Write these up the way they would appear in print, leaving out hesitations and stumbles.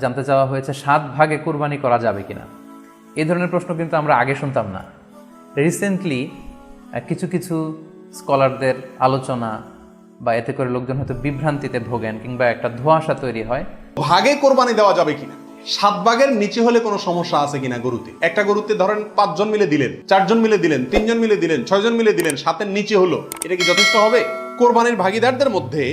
জানতে চাওয়া হয়েছে 7 ভাগে কুরবানি করা যাবে কিনা। এই ধরনের প্রশ্ন কিন্তু আমরা আগে শুনতাম না। রিসেন্টলি কিছু কিছু স্কলারদের আলোচনা বা এতে করে লোকজন হয়তো বিভ্রান্তিতে ভোগেন কিংবা একটা ধোঁয়াশা তৈরি হয়। ভাগে কোরবানি দেওয়া যাবে কিনা, 7 ভাগের নিচে হলে কোনো সমস্যা আছে কিনা গরুতে। একটা গরুতে ধরেন 5 জন মিলে দিলেন, 4 জন মিলে দিলেন, 3 জন মিলে দিলেন, 6 জন মিলে দিলেন, 7-এর নিচে হলো, এটা কি যথেষ্ট হবে? কোরবানির ভাগীদারদের মধ্যে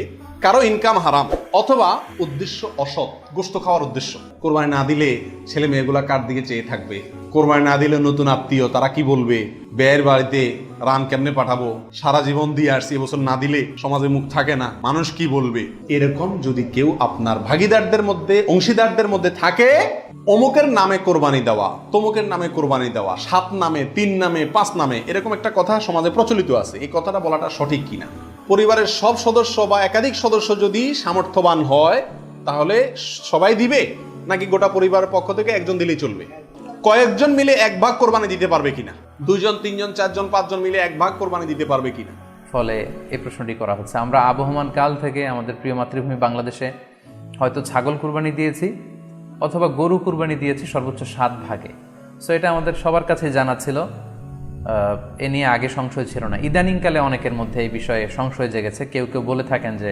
কারো ইনকাম হারাম অথবা উদ্দেশ্য অসৎ, গোশত খাওয়ার উদ্দেশ্য। কোরবানি না দিলে ছেলে মেয়েগুলা কার দিকে চেয়ে থাকবে? কোরবানি না দিলে নতুন আত্মীয় তারা কি বলবে? ব্যয়ের বাড়িতে রান কেমনে পাঠাবো? সারা জীবন দিয়ে আসছি, এবছর না দিলে সমাজে মুখ থাকে না, মানুষ কি বলবে? এরকম যদি কেউ আপনার ভাগীদারদের মধ্যে, অংশীদারদের মধ্যে থাকে, অমুকের নামে কোরবানি দেওয়া, তমুকের নামে কোরবানি দেওয়া, 7 নামে, 3 নামে, 5 নামে, এরকম একটা কথা সমাজে প্রচলিত আছে। এই কথাটা বলাটা সঠিক কিনা? পরিবারের সব সদস্য বা একাধিক সদস্য যদি সামর্থ্যবান হয় তাহলে সবাই দিবে, নাকি গোটা পরিবারের পক্ষ থেকে একজন দিলেই চলবে? কয়েকজন মিলে 1 ভাগ কোরবানি দিতে পারবে কিনা? 2 জন, 3 জন, 4 জন, 5 জন মিলে 1 ভাগ কোরবানি দিতে পারবে কিনা? ফলে এই প্রশ্নটি করা হচ্ছে। আমরা আবহমান কাল থেকে আমাদের প্রিয় মাতৃভূমি বাংলাদেশে হয়তো ছাগল কুরবানি দিয়েছি অথবা গরু কুরবানি দিয়েছি সর্বোচ্চ 7 ভাগে। সো এটা আমাদের সবার কাছে জানা ছিল, এ নিয়ে আগে সংশয় ছিল না। ইদানিংকালে অনেকের মধ্যে এই বিষয়ে সংশয় জেগেছে। কেউ কেউ বলে থাকেন যে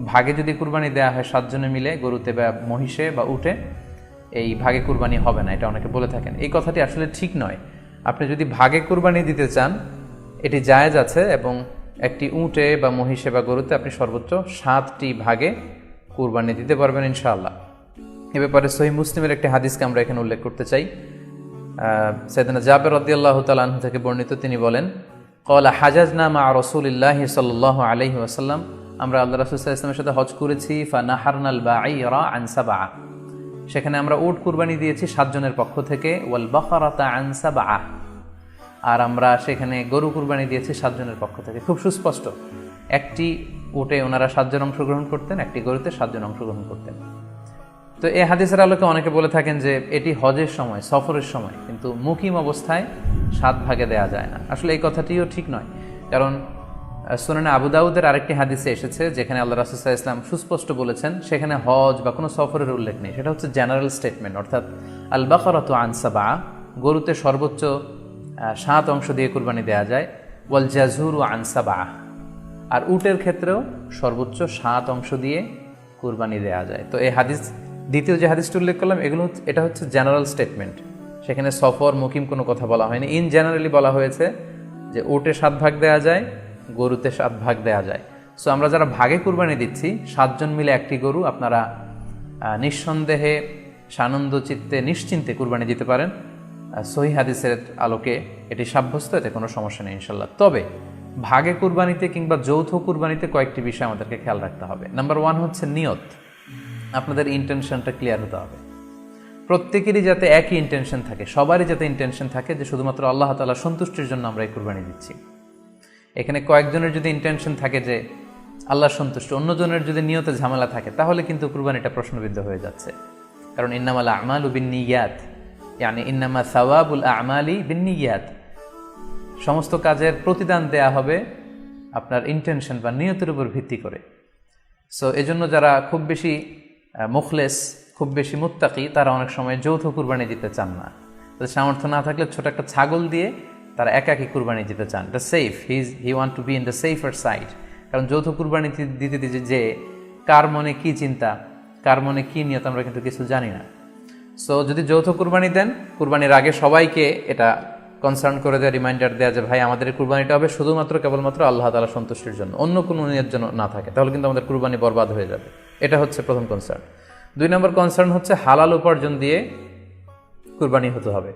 ভাগে যদি কুরবানি দেওয়া হয় 7 জনে মিলে, গরুতে বা মহিষে বা উটে, এই ভাগে কুরবানি হবে না, এটা অনেকে বলে থাকেন। এই কথাটি আসলে ঠিক নয়। আপনি যদি ভাগে কুরবানি দিতে চান এটি জায়েজ আছে, এবং একটি উটে বা মহিষে বা গরুতে আপনি সর্বোচ্চ 7টি ভাগে কুরবানি দিতে পারবেন ইনশাআল্লাহ। এ ব্যাপারে সহিহ মুসলিমের একটি হাদিসকে আমরা এখানে উল্লেখ করতে চাই। সাইয়েদনা জাবের রাদিয়াল্লাহু তাআলা আনহু থেকে বর্ণিত, তিনি বলেন, ক্বালা হাজাজনা মা রাসূলিল্লাহি সাল্লাল্লাহু আলাইহি ওয়াসাল্লাম, আমরা আল্লাহ রাসূল সাল্লাল্লাহু আলাইহি ওয়াসাল্লামের সাথে হজ করেছি। ফানাহারনাল বাঈরা আন সাবআ, সেখানে আমরা উট কুরবানি দিয়েছি 7 জনের পক্ষ থেকে। ওয়াল বাকারাতা আন সাবআ, আর আমরা সেখানে গরু কুরবানি দিয়েছি 7 জনের পক্ষ থেকে। খুব সুস্পষ্ট, একটি উটে ওনারা 7 জন অংশগ্রহণ করতেন, একটি গরুতে 7 জন অংশগ্রহণ করতেন। তো এই হাদিসের আলোকে অনেকে বলে থাকেন যে এটি হজের সময়, সফরের সময়, কিন্তু মুকিম অবস্থায় 7 ভাগে দেয়া যায় না। আসলে এই কথাটিও ঠিক নয়, কারণ সুনানে আবু দাউদের আরেকটি হাদিসে এসেছে যেখানে আল্লাহ রাসূল সাল্লাল্লাহু আলাইহি ওয়াসাল্লাম সুস্পষ্ট বলেছেন, সেখানে হজ বা কোনো সফরের উল্লেখ নেই। সেটা হচ্ছে জেনারেল স্টেটমেন্ট, অর্থাৎ আল বাকারাতু আন সাবআ, গরুতে সর্বোচ্চ 7 অংশ দিয়ে কুরবানি দেয়া যায়। ওয়াল জাযুরু আন সাবআ, আর উটের ক্ষেত্রেও সর্বোচ্চ 7 অংশ দিয়ে কুরবানি দেয়া যায়। তো এই হাদিস, দ্বিতীয় যে হাদিসটি উল্লেখ করলাম, এটা হচ্ছে জেনারেল স্টেটমেন্ট। সেখানে সফর মুকিম কোনো কথা বলা হয়নি। ইন জেনারেলি বলা হয়েছে যে উটে 7 ভাগ দেয়া যায়, গরুতে 7 ভাগ দেয়া যায়। সো আমরা যারা ভাগে কুরবানি দিচ্ছি 7 জন মিলে একটি গরু, আপনারা নিঃসন্দেহে সানন্দ চিত্তে নিশ্চিন্তে কুরবানি দিতে পারেন। সহিহ হাদিসের আলোকে এটি সাব্যস্ত, এতে কোনো সমস্যা নেই ইনশাল্লাহ। তবে ভাগে কুরবানিতে কিংবা যৌথ কুরবানিতে কয়েকটি বিষয় আমাদেরকে খেয়াল রাখতে হবে। নাম্বার 1 হচ্ছে নিয়ত। আপনাদের ইন্টেনশনটা ক্লিয়ার হতে হবে। প্রত্যেকেরই যাতে একই ইন্টেনশন থাকে, সবারই যাতে ইন্টেনশন থাকে যে শুধুমাত্র আল্লাহ তাআলার সন্তুষ্টির জন্য আমরা এই কুরবানি দিচ্ছি। এখানে কয়েকজনের যদি ইন্টেনশন থাকে যে আল্লাহর সন্তুষ্টি, অন্যজনের যদি নিয়তে ঝামেলা থাকে, তাহলে কিন্তু কুরবানিটা প্রশ্নবিদ্ধ হয়ে যাচ্ছে। কারণ ইন্নামাল আমালু বিন্নিয়াত, ইয়ানি ইন্নামা সাওয়াবুল আমালি বিন্নিয়াত, সমস্ত কাজের প্রতিদান দেয়া হবে আপনার ইন্টেনশন বা নিয়তের উপর ভিত্তি করে। সো এজন্য যারা খুব বেশি মুখলেস, খুব বেশি মুত্তাকি, তারা অনেক সময় যৌথ কুরবানি দিতে চান না। তাদের সামর্থ্য না থাকলে ছোট একটা ছাগল দিয়ে তারা একাকী কুরবানি দিতে চান। এটা safe, he want to be in the safer side. কারণ যৌথ কুরবানি দিতে দিতে যে কার মনে কি চিন্তা, কার মনে কি নিয়ত, আমরা কিন্তু কিছু জানি না। সো যদি যৌথ কুরবানি দেন, কুরবানির আগে সবাইকে এটা কনসার্ন করে দেওয়া, রিমাইন্ডার দেওয়া যে ভাই আমাদের কুরবানিটা হবে শুধুমাত্র কেবলমাত্র আল্লাহ তাআলার সন্তুষ্টির জন্য, অন্য কোনো নিয়ত যেন না থাকে, তাহলে কিন্তু আমাদের কুরবানি বরবাদ হয়ে যাবে। এটা হচ্ছে প্রথম কনসার্ন। 2 নম্বর কনসার্ন হচ্ছে হালাল উপার্জন দিয়ে কুরবানি হতে হবে।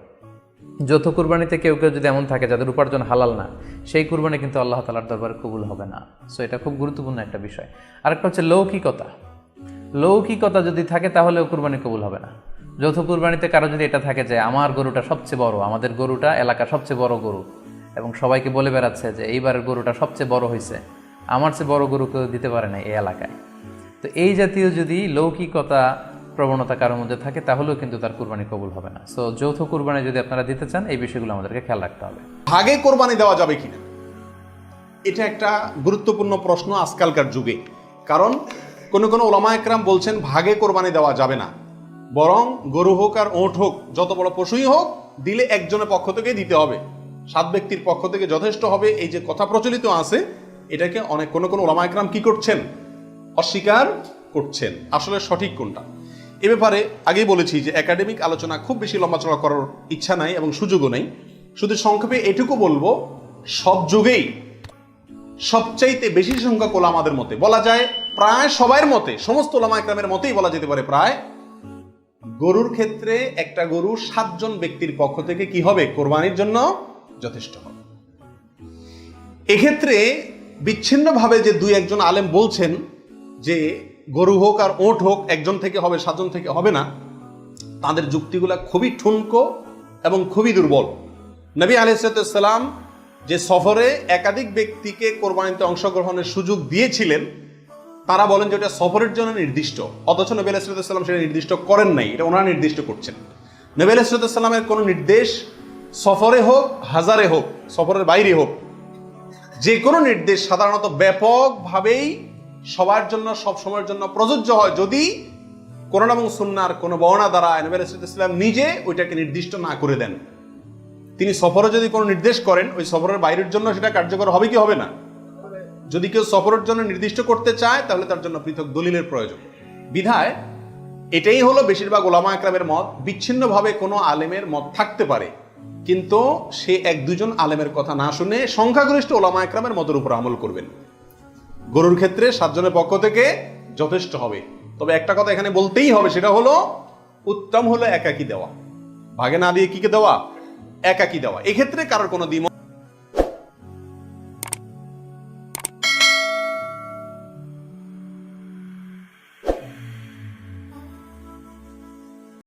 যৌথ কুরবানিতে কেউ কেউ যদি এমন থাকে যাদের উপার্জন হালাল না, সেই কুরবানি কিন্তু আল্লাহ তাআলার দরবারে কবুল হবে না। সো এটা খুব গুরুত্বপূর্ণ একটা বিষয়। আরেকটা হচ্ছে লৌকিকতা। লৌকিকতা যদি থাকে তাহলেও কুরবানি কবুল হবে না। যৌথ কুরবানিতে কারো যদি এটা থাকে যে আমার গরুটা সবচেয়ে বড়, আমাদের গরুটা এলাকার সবচেয়ে বড় গরু, এবং সবাইকে বলে বেড়াচ্ছে যে এইবারের গরুটা সবচেয়ে বড় হয়েছে, আমার চেয়ে বড় গরু কেউ দিতে পারে না এই এলাকায়। তো এই জাতীয় যদি লৌকিকতা প্রবণতা কারোর মধ্যে থাকে, তাহলেও কিন্তু তার কুরবানি কবুল হবে না। সো যৌথ কুরবানি যদি আপনারা দিতে চান, এই বিষয়গুলো আমাদেরকে খেয়াল রাখতে হবে। ভাগে কোরবানি দেওয়া যাবে কিনা, এটা একটা গুরুত্বপূর্ণ প্রশ্ন আজকালকার যুগে। কারণ কোন ওলামা একরাম বলছেন ভাগে কোরবানি দেওয়া যাবে না, বরং গরু হোক আর ওঁট হোক, যত বড় পশুই হোক, দিলে একজনের পক্ষ থেকে দিতে হবে, 7 ব্যক্তির পক্ষ থেকে যথেষ্ট হবে। এই যে কথা প্রচলিত আছে, এটাকে অনেক কোন ওলামা একরাম কি করছেন, অস্বীকার করছেন। আসলে সঠিক কোনটা, এ ব্যাপারে আগেই বলেছি যে একাডেমিক আলোচনা খুব বেশি লম্বাচড়া করার ইচ্ছা নাই এবং সুযোগও নেই। শুধু সংক্ষেপে এটুকু বলবো, সব যুগেই সবচাইতে বেশি সংখ্যক ওলামাদের মতে, বলা যায় প্রায় সবার মতে, সমস্ত ওলামা একরামের মতেই বলা যেতে পারে প্রায়, গরুর ক্ষেত্রে একটা গরু 7 জন ব্যক্তির পক্ষ থেকে কি হবে, কোরবানির জন্য যথেষ্ট হবে। এক্ষেত্রে বিচ্ছিন্নভাবে যে 2-1 আলেম বলছেন যে গরু হোক আর ওঁট হোক একজন থেকে হবে, 7 জন থেকে হবে না, তাদের যুক্তিগুলা খুবই ঠুনকো এবং খুবই দুর্বল। নবী আলাইহিস সালাম যে সফরে একাধিক ব্যক্তিকে কোরবানিতে অংশগ্রহণের সুযোগ দিয়েছিলেন, তারা বলেন যে ওটা সফরের জন্য নির্দিষ্ট, অথচ নবী আলাইহিস সালাম সেটা নির্দিষ্ট করেন নাই, এটা ওনারা নির্দিষ্ট করছেন। নবী আলাইহিস সালামের কোনো নির্দেশ সফরে হোক, হাজারে হোক, সফরের বাইরে হোক, যে কোনো নির্দেশ সাধারণত ব্যাপকভাবেই সবার জন্য সব সময়ের জন্য প্রযোজ্য হয়, যদি কোরআন এবং সুন্নাহর কোনো বর্ণনা দ্বারা নবী আলাইহিস সালাম নিজে ওইটাকে নির্দিষ্ট না করে দেন। তিনি সফরে যদি কোনো নির্দেশ করেন, ওই সফরের বাইরের জন্য সেটা কার্যকর হবে কি হবে না? যদি কেউ সফরের জন্য নির্দিষ্ট করতে চায়, তাহলে তার জন্য পৃথক দলিলের প্রয়োজন। বিধায় এটাই হলো বেশিরভাগ ওলামা একরামের মত। বিচ্ছিন্নভাবে কোনো আলেমের মত থাকতে পারে, কিন্তু সে 1-2 আলেমের কথা না শুনে সংখ্যাগরিষ্ঠ ওলামা একরামের মতের উপর আমল করবেন। গরুর ক্ষেত্রে 7 জনের পক্ষ থেকে যথেষ্ট হবে। তবে একটা কথা এখানে বলতেই হবে, সেটা হলো উত্তম হলো একাকি দেওয়া, ভাগে না দিয়ে কি দেওয়া, একাকি দেওয়া। এক্ষেত্রে কারোর কোনো দ্বিমত